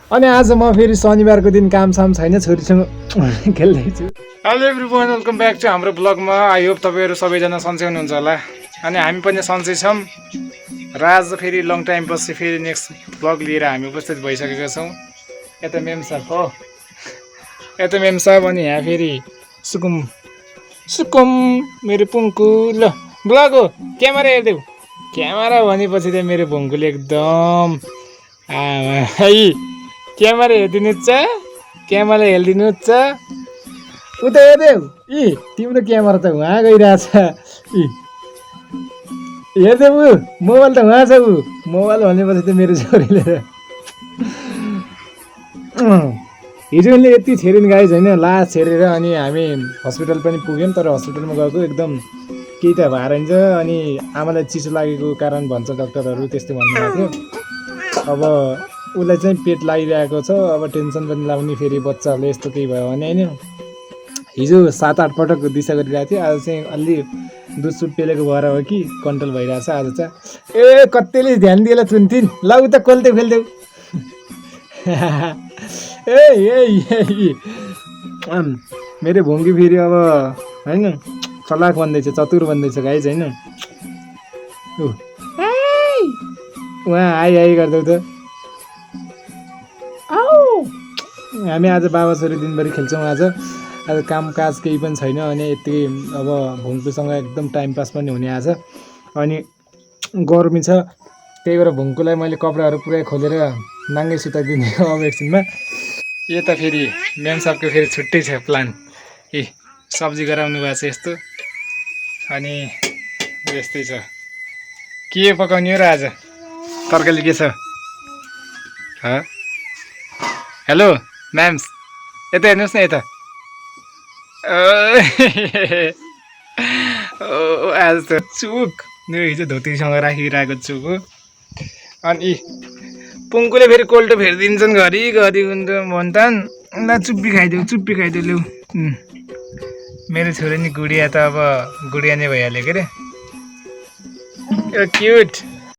अनि आज म फेरि शनिबारको दिन काम साम छैन, छोरीसँग खेल्दैछु। Hello everyone, welcome back to हाम्रो ब्लगमा। आई होप तपाईँहरू सबैजना सन्चै हुनुहुन्छ होला अनि हामी पनि सन्चै छौँ र आज फेरि लङ टाइम पछि फेरि नेक्स्ट ब्लग लिएर हामी उपस्थित भइसकेका छौँ। यता मेम साहब हो, यता मेम साहब, अनि यहाँ फेरि सुकुम सुकुम मेरो पुङ्कु। ल ब्लग हो, क्यामेरा हेरिदेऊ। क्यामेरा भनेपछि त मेरो भुङ्कुले एकदम है क्यामेरा हेरिदिनु छ, क्यामेरा हेरिदिनु छ। उता हेर्देऊ, तिम्रो क्यामेरा त उहाँ गइरहेछ। हेर्देऊ, मोबाइल त उहाँ छ। मोबाइल भनेपछि त मेरो छोरीले हिजो उनले यति छेरिन गाई छैन, लास छेरेर अनि हामी हस्पिटल पनि पुग्यौँ। तर हस्पिटलमा गएको एकदम केही त भएर हुन्छ, अनि आमालाई चिसो लागेको कारण भन्छ डक्टरहरू, त्यस्तो भन्नुभएको थियो। अब उसलाई चाहिँ पेट लागिरहेको छ, अब टेन्सन पनि लाउने, फेरि बच्चाहरूले यस्तो केही भयो भने होइन। हिजो 7-8 पटक दिशा गरिरहेको थियो, आज चाहिँ अलि दुध सुध पेलेको भएर हो कि कन्ट्रोल भइरहेछ आज चाहिँ। ए कतिले ध्यान दिएला चुन्थिन्, ल उता कोल्देऊ खेल्देऊ। मेरो भुङ्गी फेरि अब होइन चलाक बन्दैछ, चतुर बन्दैछ गाइज होइन। उहाँ आइ गर्दै त हामी आज बाबा छोरी दिनभरि खेल्छौँ। आज कामकाज केही पनि छैन अनि यत्तिकै अब भुङ्कुसँग एकदम टाइम पास पनि हुने आज। अनि गर्मी छ, त्यही भएर भुङ्कुलाई मैले कपडाहरू पुरै खोलेर नाङ्गै सुताइदिने हो अब एकछिनमा। यता फेरि मेम साहबको फेरि छुट्टै छ प्लान, सब्जी गराउनु भएको छ यस्तो, अनि यस्तै छ। के पकाउने हो र आज, तरकारी के छ? हेलो म्याम्स, यता हेर्नुहोस् न यता। आज त चुक हिजो धोतीसँग राखिरहेको चुक हो। अनि पुङ्कुले फेरि कोल्टो फेरिदिन्छन् घरिघरि भन्छन्, ल चुप्पी खाइदेऊ ल्याउ। मेरो छोरी नि गुडिया त अब गुडिया नै भइहाल्यो के अरे। क्युट